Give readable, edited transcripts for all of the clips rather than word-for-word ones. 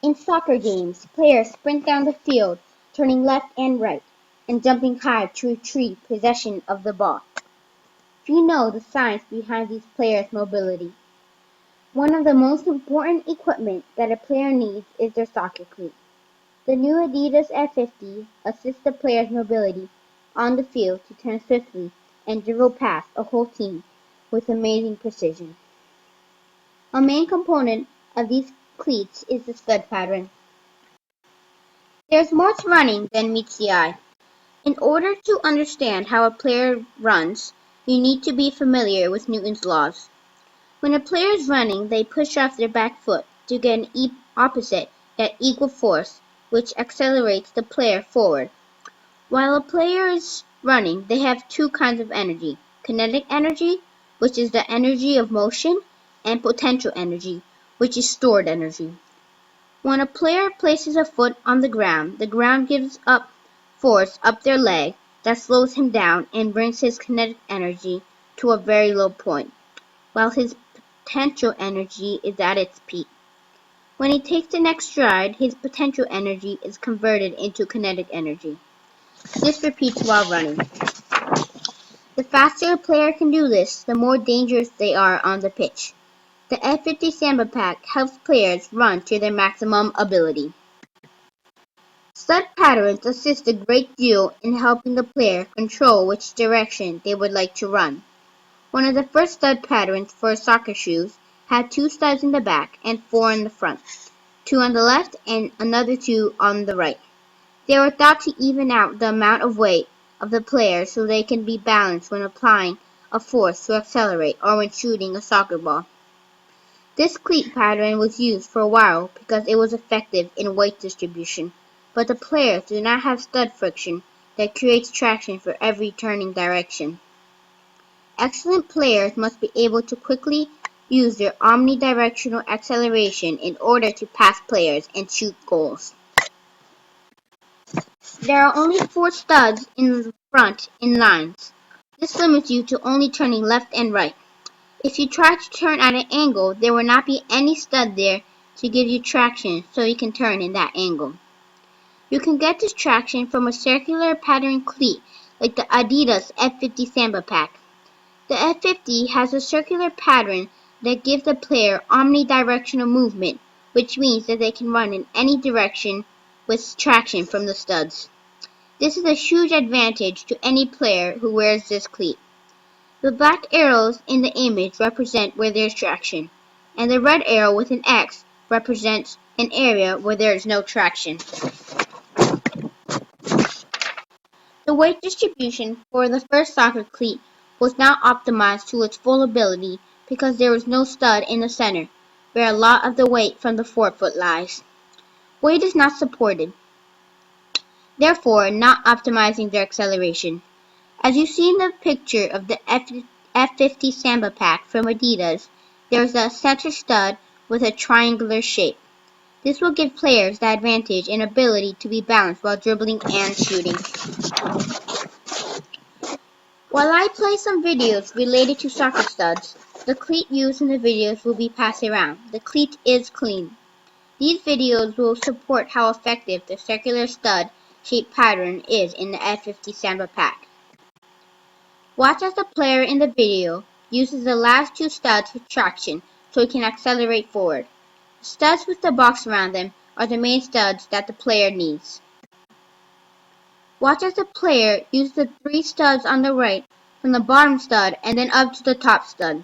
In soccer games, players sprint down the field, turning left and right, and jumping high to retrieve possession of the ball. Few know the science behind these players' mobility. One of the most important equipment that a player needs is their soccer cleat. The new Adidas F-50 assists the player's mobility on the field to turn swiftly and dribble past a whole team with amazing precision. A main component of these cleats is the stud pattern. There's more to running than meets the eye. In order to understand how a player runs, you need to be familiar with Newton's laws. When a player is running, they push off their back foot to get an opposite yet equal force, which accelerates the player forward. While a player is running, they have two kinds of energy: kinetic energy, which is the energy of motion, and potential energy, which is stored energy. When a player places a foot on the ground gives up force up their leg that slows him down and brings his kinetic energy to a very low point, while his potential energy is at its peak. When he takes the next stride, his potential energy is converted into kinetic energy. This repeats while running. The faster a player can do this, the more dangerous they are on the pitch. The F-50 Samba Pack helps players run to their maximum ability. Stud patterns assist a great deal in helping the player control which direction they would like to run. One of the first stud patterns for soccer shoes had 2 studs in the back and 4 in the front, 2 on the left and another 2 on the right. They were thought to even out the amount of weight of the player so they can be balanced when applying a force to accelerate or when shooting a soccer ball. This cleat pattern was used for a while because it was effective in weight distribution, but the players do not have stud friction that creates traction for every turning direction. Excellent players must be able to quickly use their omnidirectional acceleration in order to pass players and shoot goals. There are only 4 studs in the front in lines. This limits you to only turning left and right. If you try to turn at an angle, there will not be any stud there to give you traction so you can turn in that angle. You can get this traction from a circular pattern cleat like the Adidas F-50 Samba Pack. The F-50 has a circular pattern that gives the player omnidirectional movement, which means that they can run in any direction with traction from the studs. This is a huge advantage to any player who wears this cleat. The black arrows in the image represent where there is traction, and the red arrow with an X represents an area where there is no traction. The weight distribution for the first soccer cleat was not optimized to its full ability because there was no stud in the center, where a lot of the weight from the forefoot lies. Weight is not supported, therefore not optimizing their acceleration. As you see in the picture of the F-50 Samba Pack from Adidas, there is a center stud with a triangular shape. This will give players the advantage in ability to be balanced while dribbling and shooting. While I play some videos related to soccer studs, the cleat used in the videos will be passed around. The cleat is clean. These videos will support how effective the circular stud shape pattern is in the F-50 Samba Pack. Watch as the player in the video uses the last 2 studs for traction so he can accelerate forward. The studs with the box around them are the main studs that the player needs. Watch as the player uses the 3 studs on the right from the bottom stud and then up to the top stud.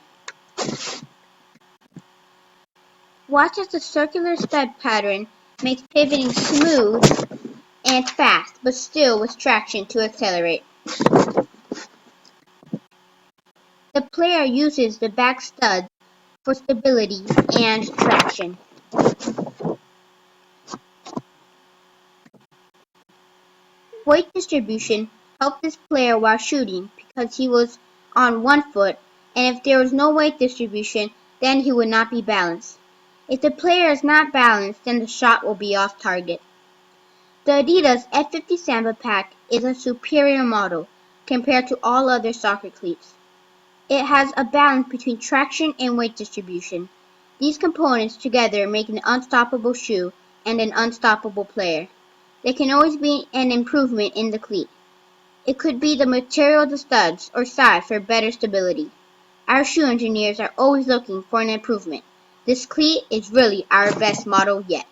Watch as the circular stud pattern makes pivoting smooth and fast, but still with traction to accelerate. The player uses the back stud for stability and traction. Weight distribution helped this player while shooting because he was on one foot, and if there was no weight distribution, then he would not be balanced. If the player is not balanced, then the shot will be off target. The Adidas F-50 Samba Pack is a superior model compared to all other soccer cleats. It has a balance between traction and weight distribution. These components together make an unstoppable shoe and an unstoppable player. There can always be an improvement in the cleat. It could be the material of the studs or size for better stability. Our shoe engineers are always looking for an improvement. This cleat is really our best model yet.